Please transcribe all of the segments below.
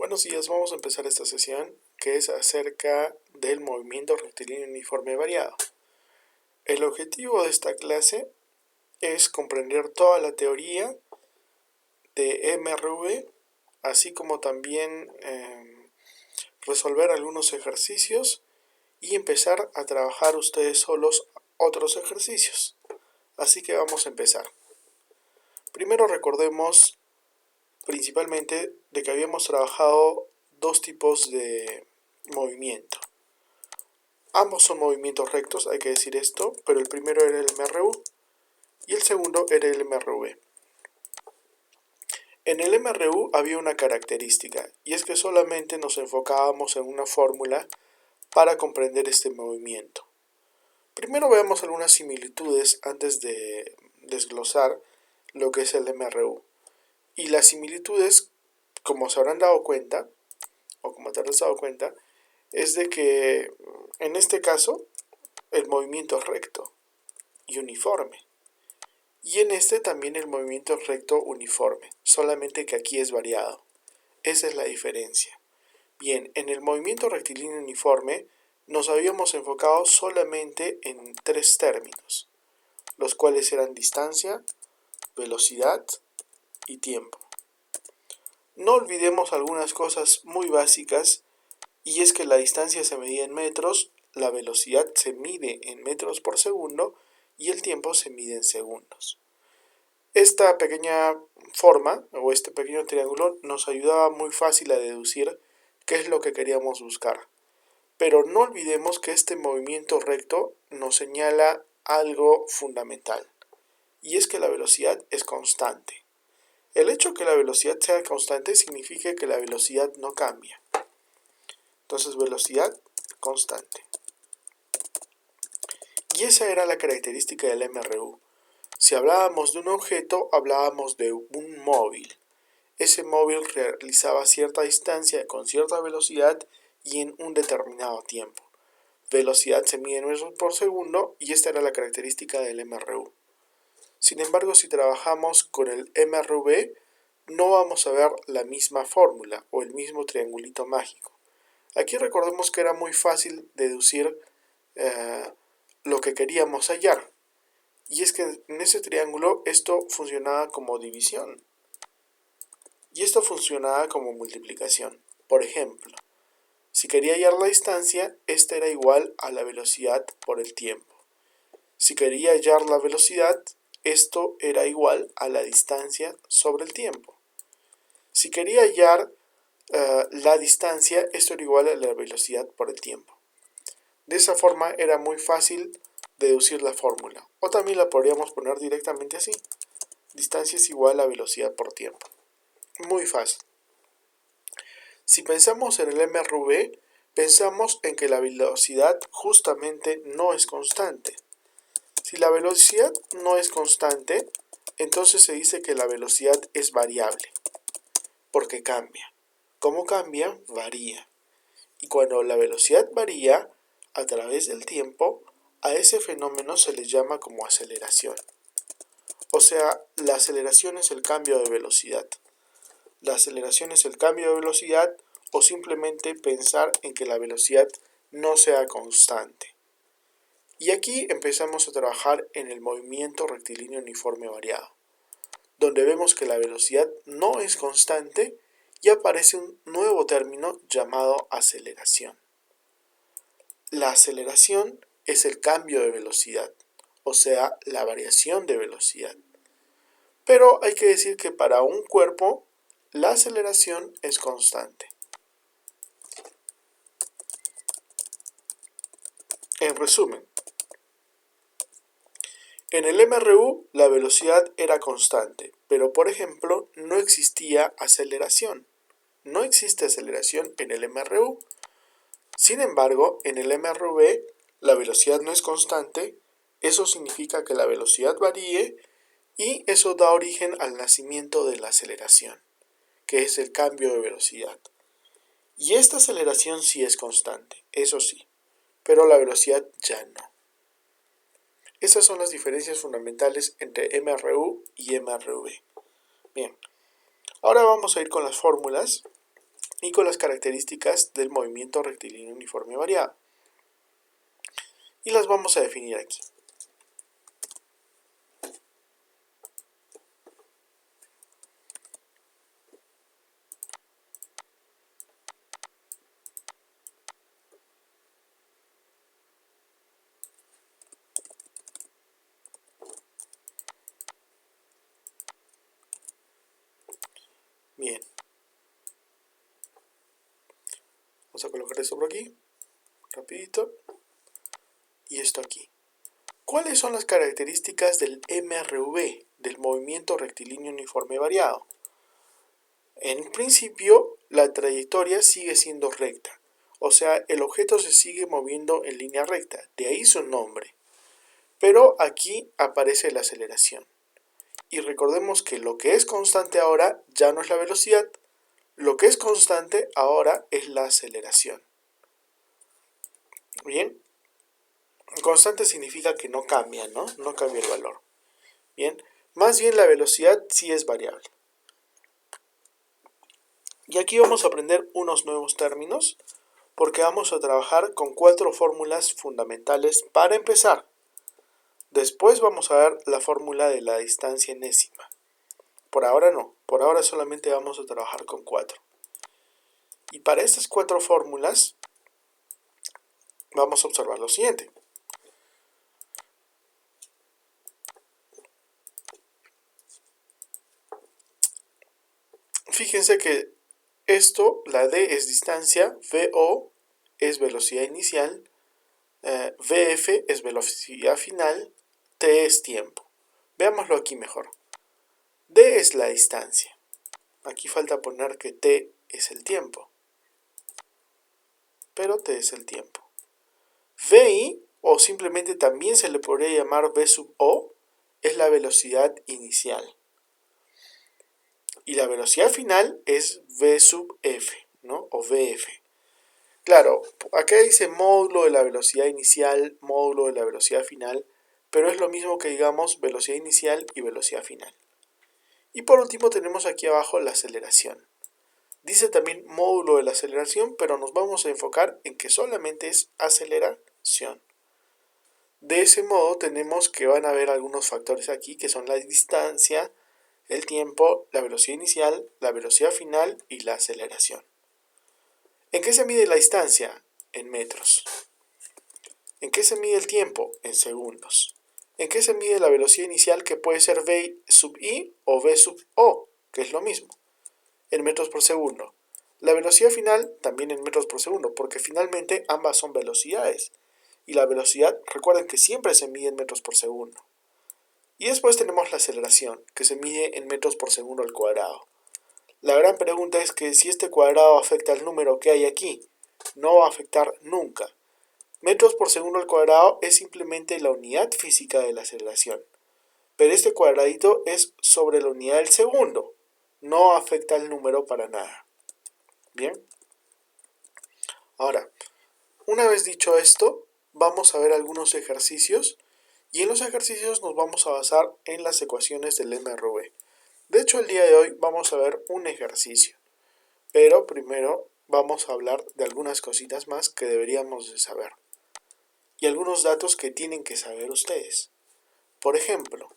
Buenos días, vamos a empezar esta sesión que es acerca del movimiento rectilíneo uniforme variado. El objetivo de esta clase es comprender toda la teoría de MRV, así como también resolver algunos ejercicios y empezar a trabajar ustedes solos otros ejercicios. Así que vamos a empezar. Primero recordemos principalmente de que habíamos trabajado dos tipos de movimiento. Ambos son movimientos rectos, hay que decir esto, pero el primero era el MRU y el segundo era el MRV. En el MRU había una característica, y es que solamente nos enfocábamos en una fórmula para comprender este movimiento. Primero veamos algunas similitudes antes de desglosar lo que es el MRU. Y las similitudes, como se habrán dado cuenta, o como te habrás dado cuenta, es de que en este caso el movimiento es recto y uniforme. Y en este también el movimiento es recto uniforme, solamente que aquí es variado. Esa es la diferencia. Bien, en el movimiento rectilíneo uniforme nos habíamos enfocado solamente en tres términos, los cuales eran distancia, velocidad y tiempo. No olvidemos algunas cosas muy básicas, y es que la distancia se medía en metros, la velocidad se mide en metros por segundo y el tiempo se mide en segundos. Esta pequeña forma o este pequeño triángulo nos ayudaba muy fácil a deducir qué es lo que queríamos buscar. Pero no olvidemos que este movimiento recto nos señala algo fundamental, y es que la velocidad es constante. El hecho de que la velocidad sea constante significa que la velocidad no cambia. Entonces, velocidad constante. Y esa era la característica del MRU. Si hablábamos de un objeto, hablábamos de un móvil. Ese móvil realizaba cierta distancia con cierta velocidad y en un determinado tiempo. Velocidad se mide en metros por segundo y esta era la característica del MRU. Sin embargo, si trabajamos con el MRV, no vamos a ver la misma fórmula o el mismo triangulito mágico. Aquí recordemos que era muy fácil deducir lo que queríamos hallar. Y es que en ese triángulo esto funcionaba como división. Y esto funcionaba como multiplicación. Por ejemplo, si quería hallar la distancia, esta era igual a la velocidad por el tiempo. Si quería hallar la velocidad, esto era igual a la distancia sobre el tiempo. Si quería hallar la distancia, esto era igual a la velocidad por el tiempo. De esa forma era muy fácil deducir la fórmula. O también la podríamos poner directamente así. Distancia es igual a velocidad por tiempo. Muy fácil. Si pensamos en el MRV, pensamos en que la velocidad justamente no es constante. Si la velocidad no es constante, entonces se dice que la velocidad es variable, porque cambia. ¿Cómo cambia? Varía. Y cuando la velocidad varía a través del tiempo, a ese fenómeno se le llama como aceleración. O sea, la aceleración es el cambio de velocidad. La aceleración es el cambio de velocidad o simplemente pensar en que la velocidad no sea constante. Y aquí empezamos a trabajar en el movimiento rectilíneo uniforme variado, donde vemos que la velocidad no es constante y aparece un nuevo término llamado aceleración. La aceleración es el cambio de velocidad, o sea, la variación de velocidad. Pero hay que decir que para un cuerpo, la aceleración es constante. En resumen, en el MRU la velocidad era constante, pero por ejemplo no existía aceleración. No existe aceleración en el MRU. Sin embargo, en el MRV la velocidad no es constante, eso significa que la velocidad varíe y eso da origen al nacimiento de la aceleración, que es el cambio de velocidad. Y esta aceleración sí es constante, eso sí, pero la velocidad ya no. Esas son las diferencias fundamentales entre MRU y MRV. Bien, ahora vamos a ir con las fórmulas y con las características del movimiento rectilíneo uniforme variado. Y las vamos a definir aquí. Bien, vamos a colocar esto por aquí, rapidito, y esto aquí. ¿Cuáles son las características del MRV, del movimiento rectilíneo uniforme variado? En principio, la trayectoria sigue siendo recta, o sea, el objeto se sigue moviendo en línea recta, de ahí su nombre. Pero aquí aparece la aceleración. Y recordemos que lo que es constante ahora ya no es la velocidad, lo que es constante ahora es la aceleración. Bien, constante significa que no cambia, ¿no? No cambia el valor. Bien, más bien la velocidad sí es variable. Y aquí vamos a aprender unos nuevos términos, porque vamos a trabajar con 4 fórmulas fundamentales para empezar. Después vamos a ver la fórmula de la distancia enésima. Por ahora no, por ahora solamente vamos a trabajar con 4. Y para estas 4 fórmulas vamos a observar lo siguiente. Fíjense que esto, la D es distancia, VO es velocidad inicial, VF es velocidad final, T es tiempo. Veámoslo aquí mejor. D es la distancia. Aquí falta poner que T es el tiempo. Pero T es el tiempo. VI, o simplemente también se le podría llamar V sub O, es la velocidad inicial. Y la velocidad final es V sub F, ¿no? O VF. Claro, acá dice módulo de la velocidad inicial, módulo de la velocidad final, pero es lo mismo que digamos velocidad inicial y velocidad final. Y por último tenemos aquí abajo la aceleración. Dice también módulo de la aceleración, pero nos vamos a enfocar en que solamente es aceleración. De ese modo tenemos que van a haber algunos factores aquí que son la distancia, el tiempo, la velocidad inicial, la velocidad final y la aceleración. ¿En qué se mide la distancia? En metros. ¿En qué se mide el tiempo? En segundos. ¿En qué se mide la velocidad inicial, que puede ser V sub I o V sub O, que es lo mismo? En metros por segundo. La velocidad final también en metros por segundo, porque finalmente ambas son velocidades. Y la velocidad, recuerden que siempre se mide en metros por segundo. Y después tenemos la aceleración, que se mide en metros por segundo al cuadrado. La gran pregunta es que si este cuadrado afecta al número que hay aquí. No va a afectar nunca. Metros por segundo al cuadrado es simplemente la unidad física de la aceleración. Pero este cuadradito es sobre la unidad del segundo. No afecta al número para nada. Bien. Ahora, una vez dicho esto, vamos a ver algunos ejercicios. Y en los ejercicios nos vamos a basar en las ecuaciones del MRV. De hecho, el día de hoy vamos a ver un ejercicio. Pero primero vamos a hablar de algunas cositas más que deberíamos de saber. Y algunos datos que tienen que saber ustedes. Por ejemplo,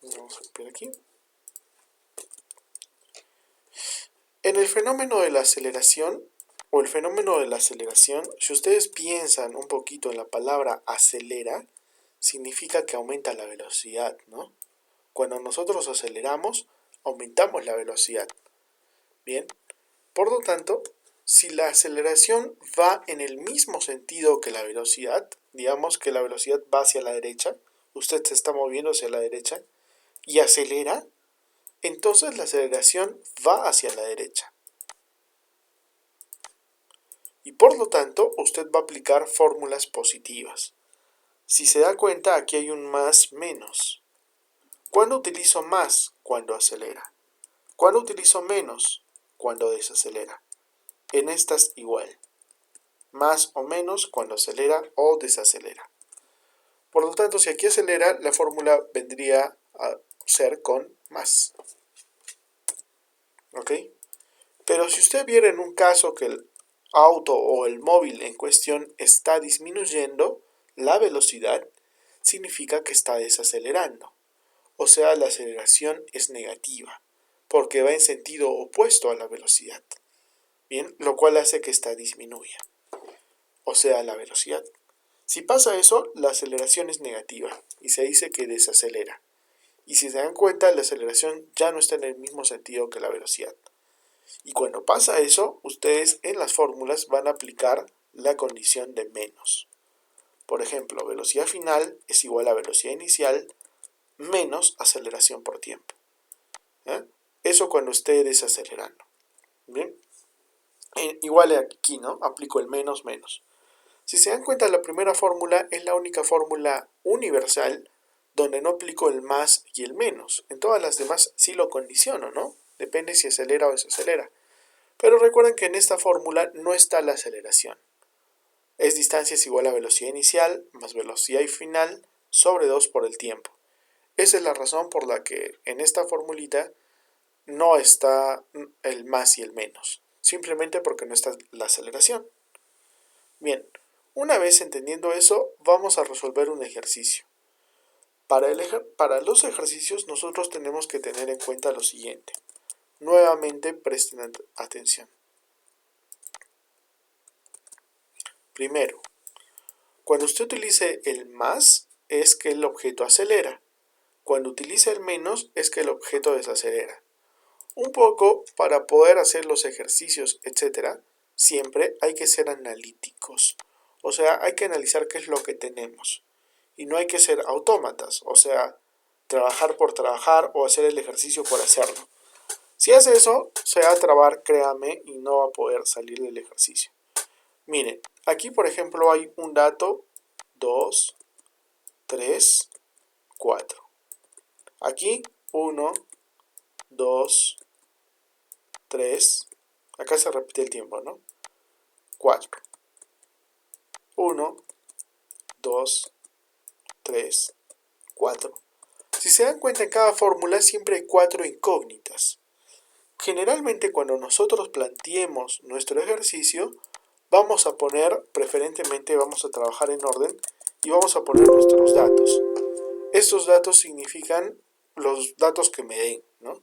vamos a copiar aquí. En el fenómeno de la aceleración, si ustedes piensan un poquito en la palabra acelera, significa que aumenta la velocidad, ¿no? Cuando nosotros aceleramos, aumentamos la velocidad. Bien, por lo tanto, si la aceleración va en el mismo sentido que la velocidad, digamos que la velocidad va hacia la derecha, usted se está moviendo hacia la derecha y acelera, entonces la aceleración va hacia la derecha. Y por lo tanto, usted va a aplicar fórmulas positivas. Si se da cuenta, aquí hay un más menos. ¿Cuándo utilizo más? Cuando acelera. ¿Cuándo utilizo menos? Cuando desacelera. En estas igual. Más o menos cuando acelera o desacelera. Por lo tanto, si aquí acelera, la fórmula vendría a ser con más. ¿ok? Pero si usted viera en un caso que el auto o el móvil en cuestión está disminuyendo la velocidad, significa que está desacelerando. O sea, la aceleración es negativa, porque va en sentido opuesto a la velocidad. Bien, lo cual hace que esta disminuya, o sea, la velocidad. Si pasa eso, la aceleración es negativa y se dice que desacelera. Y si se dan cuenta, la aceleración ya no está en el mismo sentido que la velocidad. Y cuando pasa eso, ustedes en las fórmulas van a aplicar la condición de menos. Por ejemplo, velocidad final es igual a velocidad inicial menos aceleración por tiempo. ¿Eh? Eso cuando esté desacelerando. ¿Bien? Igual aquí, ¿no? Aplico el menos menos. Si se dan cuenta, la primera fórmula es la única fórmula universal donde no aplico el más y el menos. En todas las demás sí lo condiciono, ¿no? Depende si acelera o desacelera. Pero recuerden que en esta fórmula no está la aceleración. Es distancia es igual a velocidad inicial más velocidad final sobre 2 por el tiempo. Esa es la razón por la que en esta formulita no está el más y el menos. Simplemente porque no está la aceleración. Bien, una vez entendiendo eso, vamos a resolver un ejercicio. Para los ejercicios nosotros tenemos que tener en cuenta lo siguiente. Nuevamente presten atención. Primero, cuando usted utilice el más es que el objeto acelera. Cuando utiliza el menos es que el objeto desacelera. Un poco para poder hacer los ejercicios, etc., siempre hay que ser analíticos. O sea, hay que analizar qué es lo que tenemos. Y no hay que ser autómatas, o sea, trabajar por trabajar o hacer el ejercicio por hacerlo. Si hace eso, se va a trabar, créame, y no va a poder salir del ejercicio. Miren, aquí por ejemplo hay un dato 2, 3, 4. Aquí 1, 2, 3. Acá se repite el tiempo, ¿no? 4. 1, 2, 3, 4. Si se dan cuenta, en cada fórmula siempre hay 4 incógnitas. Generalmente cuando nosotros planteemos nuestro ejercicio, vamos a poner, preferentemente vamos a trabajar en orden y vamos a poner nuestros datos. Estos datos significan los datos que me den, ¿no?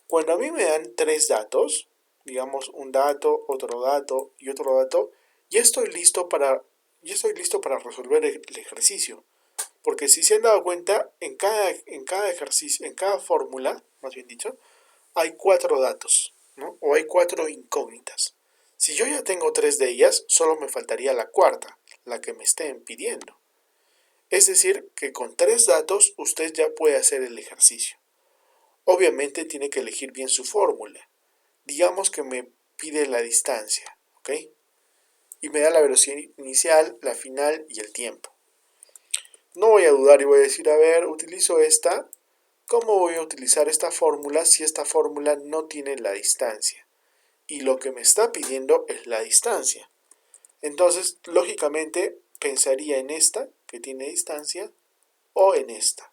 Cuando a mí me dan 3 datos, digamos un dato, otro dato y otro dato, ya estoy listo para resolver el ejercicio. Porque si se han dado cuenta, en cada ejercicio, en cada fórmula, más bien dicho, hay 4 datos, ¿no? O hay 4 incógnitas. Si yo ya tengo 3 de ellas, solo me faltaría la cuarta, la que me estén pidiendo. Es decir, que con 3 datos usted ya puede hacer el ejercicio. Obviamente tiene que elegir bien su fórmula. Digamos que me pide la distancia, ¿ok? Y me da la velocidad inicial, la final y el tiempo. No voy a dudar y voy a decir, a ver, utilizo esta. ¿Cómo voy a utilizar esta fórmula si esta fórmula no tiene la distancia? Y lo que me está pidiendo es la distancia. Entonces, lógicamente, pensaría en esta, que tiene distancia, o en esta.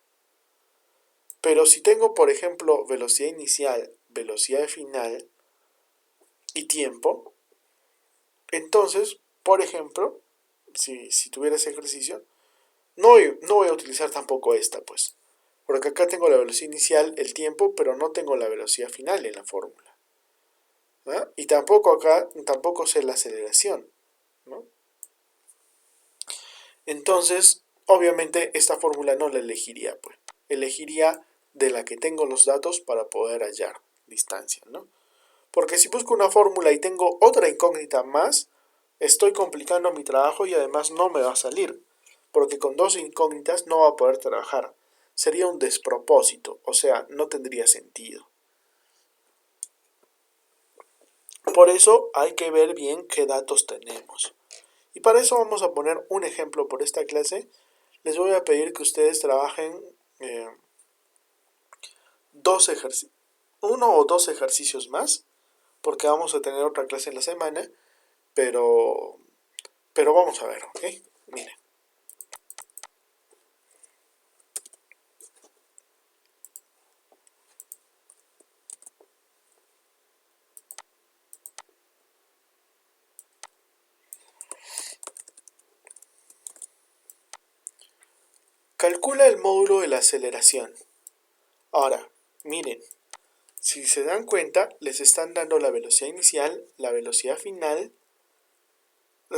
Pero si tengo, por ejemplo, velocidad inicial, velocidad final y tiempo, entonces, por ejemplo, si tuviera ese ejercicio, no voy a utilizar tampoco esta, pues. Porque acá tengo la velocidad inicial, el tiempo, pero no tengo la velocidad final en la fórmula. ¿No? Y tampoco sé la aceleración, ¿no? Entonces, obviamente, esta fórmula no la elegiría, pues. Elegiría de la que tengo los datos para poder hallar distancia, ¿no? Porque si busco una fórmula y tengo otra incógnita más, estoy complicando mi trabajo y además no me va a salir. Porque con 2 incógnitas no va a poder trabajar. Sería un despropósito, o sea, no tendría sentido. Por eso hay que ver bien qué datos tenemos. Y para eso vamos a poner un ejemplo por esta clase. Les voy a pedir que ustedes trabajen eh, uno o dos ejercicios más, porque vamos a tener otra clase en la semana, pero, pero vamos a ver, ¿ok? Miren. Calcula el módulo de la aceleración. Ahora, miren, si se dan cuenta, les están dando la velocidad inicial, la velocidad final.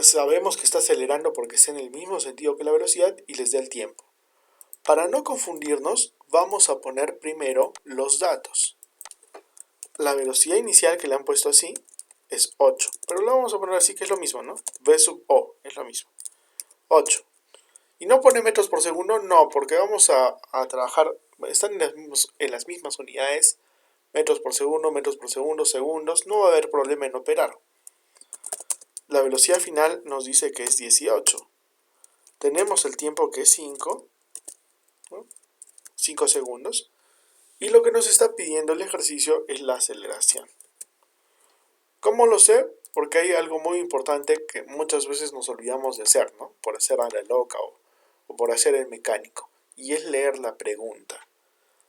Sabemos que está acelerando porque está en el mismo sentido que la velocidad y les da el tiempo. Para no confundirnos, vamos a poner primero los datos. La velocidad inicial que le han puesto así es 8, pero lo vamos a poner así que es lo mismo, ¿no? V sub O es lo mismo. 8. Y no pone metros por segundo, no, porque vamos a trabajar, están en las mismas unidades, metros por segundo, segundos, no va a haber problema en operar. La velocidad final nos dice que es 18. Tenemos el tiempo que es 5, ¿no? 5 segundos. Y lo que nos está pidiendo el ejercicio es la aceleración. ¿Cómo lo sé? Porque hay algo muy importante que muchas veces nos olvidamos de hacer, ¿no? Por hacer a la loca o por hacer el mecánico. Y es leer la pregunta.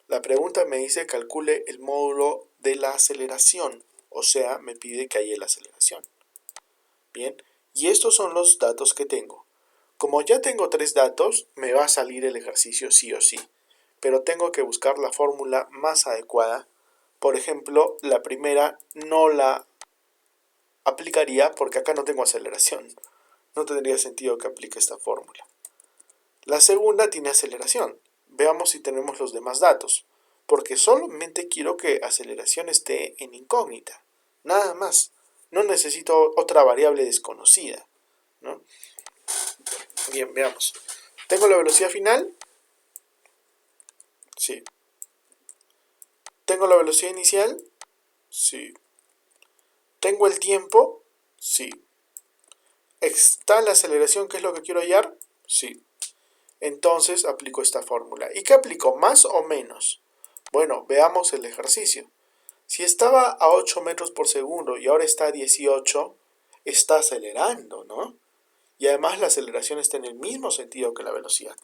La pregunta me dice calcule el módulo de la aceleración. O sea, me pide que haya la aceleración. Bien, y estos son los datos que tengo. Como ya tengo 3 datos, me va a salir el ejercicio sí o sí. Pero tengo que buscar la fórmula más adecuada. Por ejemplo, la primera no la aplicaría porque acá no tengo aceleración. No tendría sentido que aplique esta fórmula. La segunda tiene aceleración. Veamos si tenemos los demás datos. Porque solamente quiero que aceleración esté en incógnita. Nada más. No necesito otra variable desconocida, ¿no? Bien, veamos. ¿Tengo la velocidad final? Sí. ¿Tengo la velocidad inicial? Sí. ¿Tengo el tiempo? Sí. ¿Está la aceleración, que es lo que quiero hallar? Sí. Entonces aplico esta fórmula. ¿Y qué aplico? ¿Más o menos? Bueno, veamos el ejercicio. Si estaba a 8 metros por segundo y ahora está a 18, está acelerando, ¿no? Y además la aceleración está en el mismo sentido que la velocidad.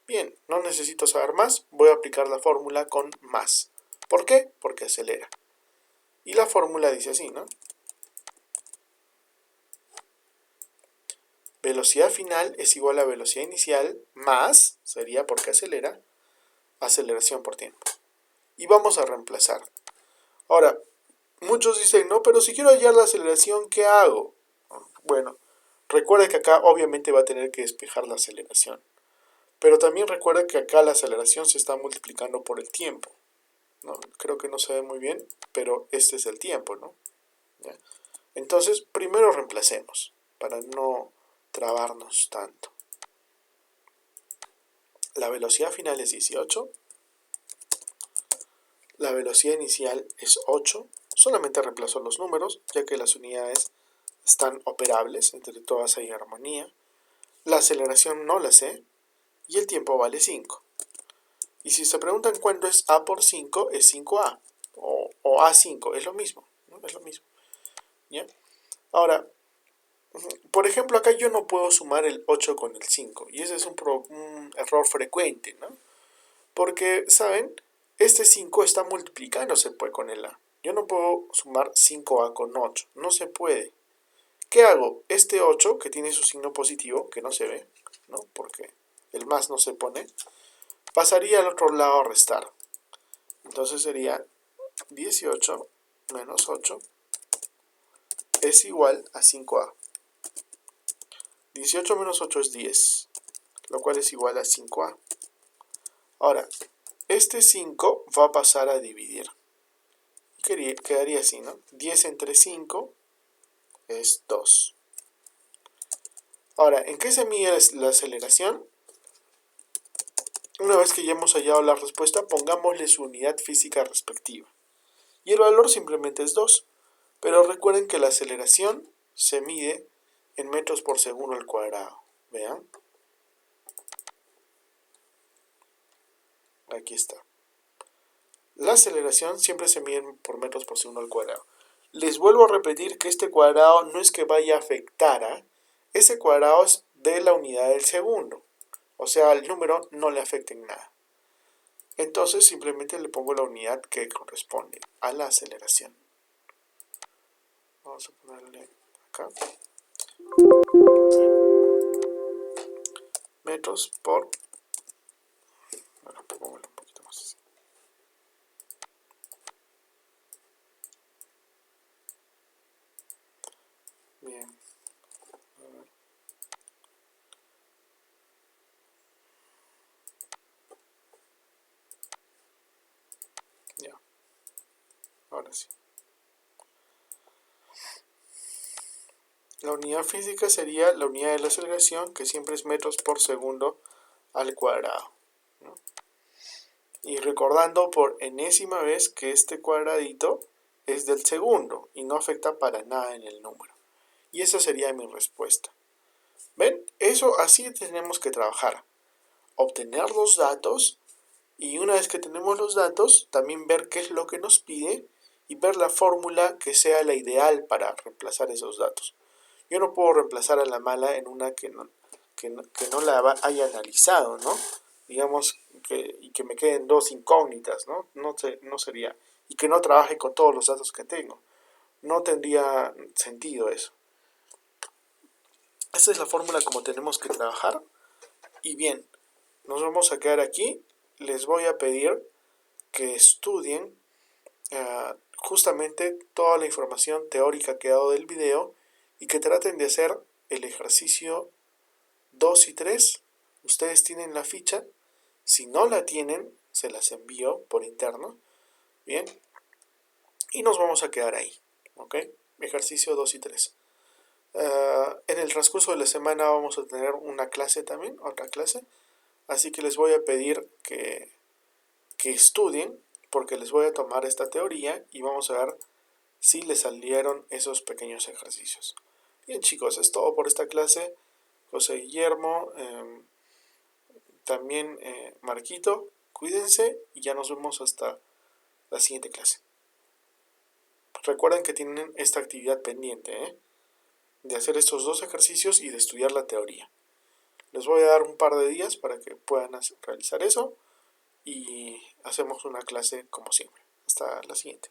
Bien, no necesito saber más, voy a aplicar la fórmula con más. ¿Por qué? Porque acelera. Y la fórmula dice así, ¿no? Velocidad final es igual a velocidad inicial más, sería porque acelera, aceleración por tiempo. Y vamos a reemplazar. Ahora, muchos dicen, no, pero si quiero hallar la aceleración, ¿qué hago? Bueno, recuerda que acá obviamente va a tener que despejar la aceleración. Pero también recuerda que acá la aceleración se está multiplicando por el tiempo, ¿no? Creo que no se ve muy bien, pero este es el tiempo, ¿no? ¿Ya? Entonces, primero reemplacemos, para no trabarnos tanto. La velocidad final es 18. La velocidad inicial es 8. Solamente reemplazo los números, ya que las unidades están operables, entre todas hay armonía. La aceleración no la sé. Y el tiempo vale 5. Y si se preguntan cuánto es A por 5, es 5A. O A5, es lo mismo, ¿no? Es lo mismo. ¿Ya? Ahora, por ejemplo, acá yo no puedo sumar el 8 con el 5. Y ese es un error frecuente, ¿no? Porque, ¿saben? Este 5 está multiplicándose pues con el A. Yo no puedo sumar 5A con 8. No se puede. ¿Qué hago? Este 8, que tiene su signo positivo, que no se ve, ¿no? Porque el más no se pone, pasaría al otro lado a restar. Entonces sería 18 menos 8 es igual a 5A. 18 menos 8 es 10, lo cual es igual a 5A. Ahora, este 5 va a pasar a dividir. Quedaría así, ¿no? 10 entre 5 es 2. Ahora, ¿en qué se mide la aceleración? Una vez que ya hemos hallado la respuesta, pongámosle su unidad física respectiva. Y el valor simplemente es 2. Pero recuerden que la aceleración se mide en metros por segundo al cuadrado. Vean. Aquí está. La aceleración siempre se mide por metros por segundo al cuadrado. Les vuelvo a repetir que este cuadrado no es que vaya a afectar a... Ese cuadrado es de la unidad del segundo. O sea, al número no le afecta en nada. Entonces simplemente le pongo la unidad que corresponde a la aceleración. Vamos a ponerle acá. Metros por Pongámoslo un poquito más así. Bien. Ya. Ahora sí. La unidad física sería la unidad de la aceleración, que siempre es metros por segundo al cuadrado, ¿no? Y recordando por enésima vez que este cuadradito es del segundo y no afecta para nada en el número. Y esa sería mi respuesta. ¿Ven? Eso así tenemos que trabajar. Obtener los datos y una vez que tenemos los datos, también ver qué es lo que nos pide y ver la fórmula que sea la ideal para reemplazar esos datos. Yo no puedo reemplazar a la mala en una que no la haya analizado, ¿no? Digamos y que me queden dos incógnitas, ¿no? No sería. Y que no trabaje con todos los datos que tengo. No tendría sentido eso. Esa es la fórmula como tenemos que trabajar. Y bien, nos vamos a quedar aquí. Les voy a pedir que estudien justamente toda la información teórica que he dado del video y que traten de hacer el ejercicio 2 y 3. Ustedes tienen la ficha. Si no la tienen, se las envío por interno. Bien. Y nos vamos a quedar ahí. ¿Ok? Ejercicio 2 y 3. En el transcurso de la semana vamos a tener una clase también, otra clase. Así que les voy a pedir que estudien, porque les voy a tomar esta teoría y vamos a ver si les salieron esos pequeños ejercicios. Bien chicos, es todo por esta clase. José Guillermo, también Marquito, cuídense y ya nos vemos hasta la siguiente clase. Recuerden que tienen esta actividad pendiente, de hacer estos dos ejercicios y de estudiar la teoría. Les voy a dar un par de días para que puedan realizar eso y hacemos una clase como siempre. Hasta la siguiente.